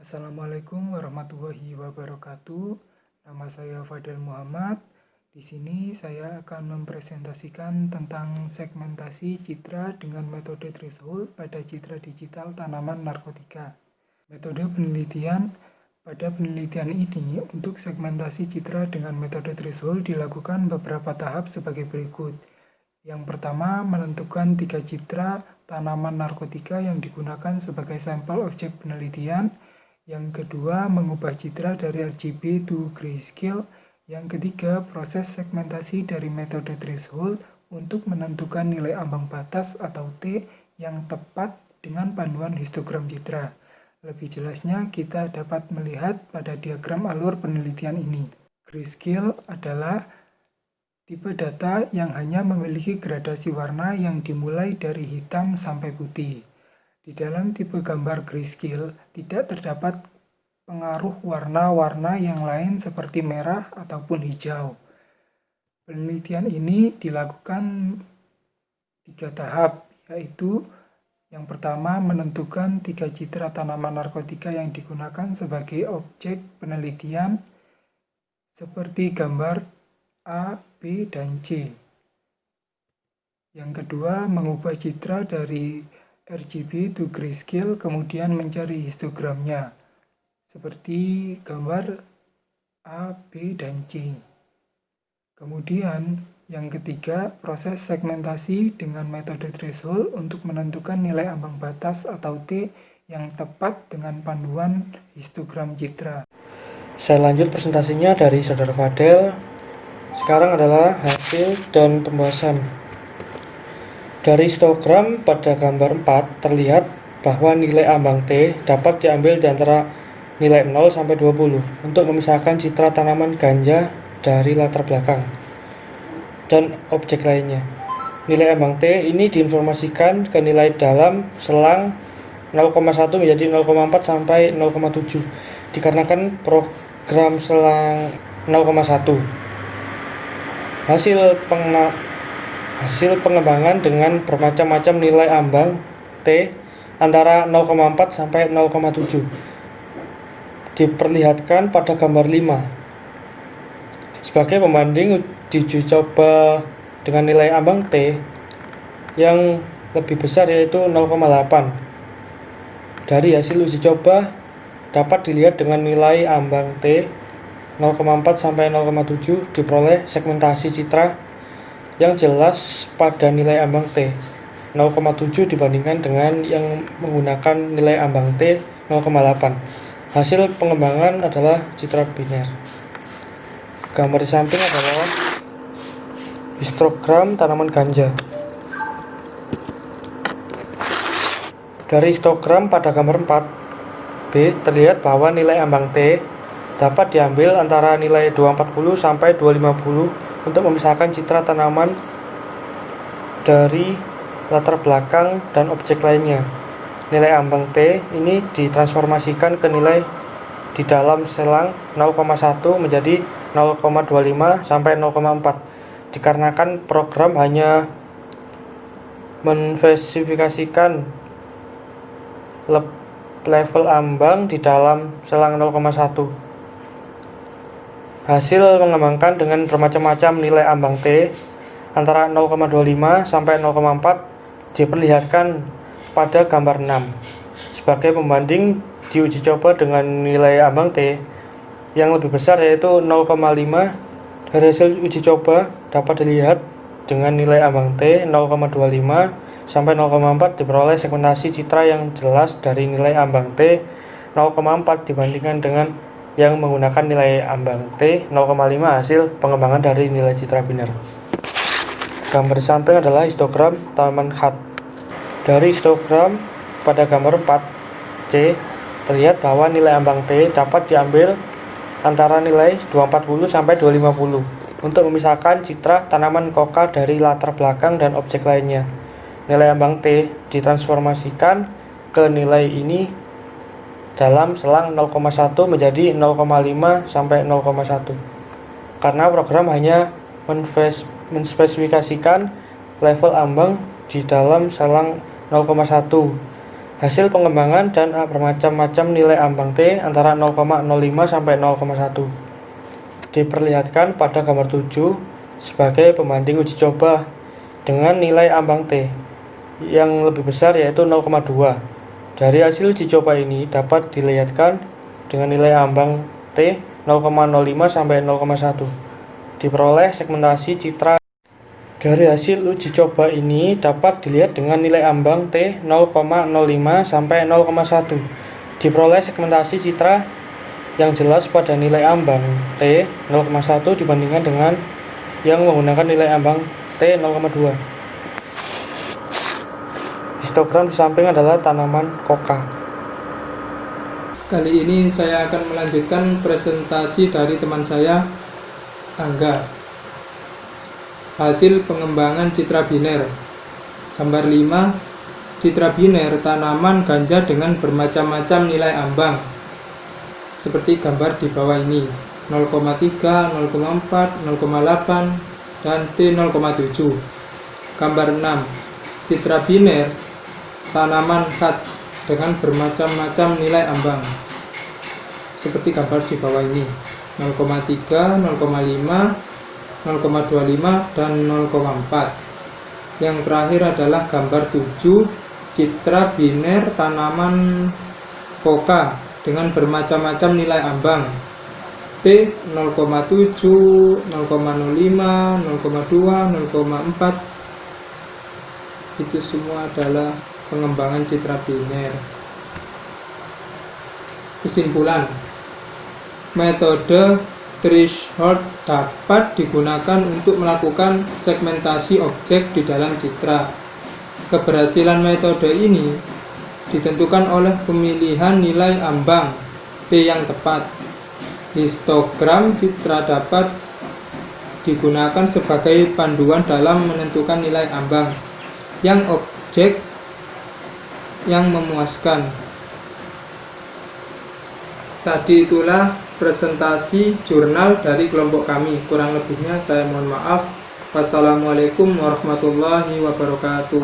Assalamualaikum warahmatullahi wabarakatuh. Nama saya Fadel Muhammad. Di sini saya akan mempresentasikan tentang segmentasi citra dengan metode threshold pada citra digital tanaman narkotika. Metode penelitian pada penelitian ini untuk segmentasi citra dengan metode threshold dilakukan beberapa tahap sebagai berikut. Yang pertama, menentukan 3 citra tanaman narkotika yang digunakan sebagai sampel objek penelitian. Yang kedua, mengubah citra dari RGB to grayscale. Yang ketiga, proses segmentasi dari metode threshold untuk menentukan nilai ambang batas atau T yang tepat dengan panduan histogram citra. Lebih jelasnya, kita dapat melihat pada diagram alur penelitian ini. Grayscale adalah tipe data yang hanya memiliki gradasi warna yang dimulai dari hitam sampai putih. Di dalam tipe gambar grayscale tidak terdapat pengaruh warna-warna yang lain seperti merah ataupun hijau. Penelitian ini dilakukan 3 tahap, yaitu yang pertama menentukan 3 citra tanaman narkotika yang digunakan sebagai objek penelitian seperti gambar A, B, dan C. Yang kedua, mengubah citra dari RGB to grayscale kemudian mencari histogramnya seperti gambar A, B, dan C. Kemudian yang ketiga, proses segmentasi dengan metode threshold untuk menentukan nilai ambang batas atau T yang tepat dengan panduan histogram citra. Saya lanjut presentasinya dari Saudara Fadel. Sekarang adalah hasil dan pembahasan. Dari histogram pada gambar 4 terlihat bahwa nilai ambang T dapat diambil di antara nilai 0 sampai 20 untuk memisahkan citra tanaman ganja dari latar belakang dan objek lainnya. Nilai ambang T ini diinformasikan ke nilai dalam selang 0,1 menjadi 0,4 sampai 0,7 dikarenakan program selang 0,1. Hasil pengembangan dengan bermacam-macam nilai ambang T antara 0,4 sampai 0,7 diperlihatkan pada gambar 5. Sebagai pembanding uji coba dengan nilai ambang T yang lebih besar yaitu 0,8. Dari hasil uji coba dapat dilihat dengan nilai ambang T 0,4 sampai 0,7 diperoleh segmentasi citra yang jelas pada nilai ambang T 0,7 dibandingkan dengan yang menggunakan nilai ambang T 0,8. Hasil pengembangan adalah citra biner. Gambar di samping adalah histogram tanaman ganja. Dari histogram pada gambar 4B terlihat bahwa nilai ambang T dapat diambil antara nilai 240 sampai 250 untuk memisahkan citra tanaman dari latar belakang dan objek lainnya. Nilai ambang T ini ditransformasikan ke nilai di dalam selang 0,1 menjadi 0,25 sampai 0,4 dikarenakan program hanya menspesifikasikan level ambang di dalam selang 0,1. Hasil mengembangkan dengan bermacam-macam nilai ambang T antara 0,25 sampai 0,4 diperlihatkan pada gambar 6. Sebagai pembanding diuji coba dengan nilai ambang T yang lebih besar yaitu 0,5. Dari hasil uji coba dapat dilihat dengan nilai ambang T 0,25 sampai 0,4 diperoleh segmentasi citra yang jelas dari nilai ambang T 0,4 dibandingkan dengan yang menggunakan nilai ambang T 0,5 hasil pengembangan dari nilai citra biner. Gambar di samping adalah histogram tanaman khat. Dari histogram pada gambar 4C terlihat bahwa nilai ambang T dapat diambil antara nilai 240 sampai 250 untuk memisahkan citra tanaman koka dari latar belakang dan objek lainnya. Nilai ambang T ditransformasikan ke nilai ini dalam selang 0,1 menjadi 0,5 sampai 0,1. Karena program hanya menspesifikasikan level ambang di dalam selang 0,1. Hasil pengembangan dan bermacam-macam nilai ambang T antara 0,05 sampai 0,1 diperlihatkan pada gambar 7 sebagai pembanding uji coba dengan nilai ambang T yang lebih besar yaitu 0,2. Dari hasil uji coba ini dapat dilihatkan dengan nilai ambang T 0,05 sampai 0,1 diperoleh segmentasi citra. Dari hasil uji coba ini dapat dilihat dengan nilai ambang T 0,05 sampai 0,1 diperoleh segmentasi citra yang jelas pada nilai ambang T 0,1 dibandingkan dengan yang menggunakan nilai ambang T 0,2. Histogram di samping adalah tanaman koka. Kali ini saya akan melanjutkan presentasi dari teman saya, Angga. Hasil pengembangan citra biner. Gambar 5, citra biner tanaman ganja dengan bermacam-macam nilai ambang. Seperti gambar di bawah ini, 0,3, 0,4, 0,8, dan T0,7. Gambar 6, citra biner tanaman khat dengan bermacam-macam nilai ambang. Seperti gambar di bawah ini, 0,3, 0,5, 0,25 dan 0,4. Yang terakhir adalah gambar 7, citra biner tanaman koka dengan bermacam-macam nilai ambang. T 0,7, 0,05, 0,2, 0,4. Itu semua adalah pengembangan citra biner. Kesimpulan, metode threshold dapat digunakan untuk melakukan segmentasi objek di dalam citra. Keberhasilan metode ini ditentukan oleh pemilihan nilai ambang T yang tepat. Histogram citra dapat digunakan sebagai panduan dalam menentukan nilai ambang yang objek yang memuaskan. Tadi itulah presentasi jurnal dari kelompok kami. Kurang lebihnya saya mohon maaf. Wassalamualaikum warahmatullahi wabarakatuh.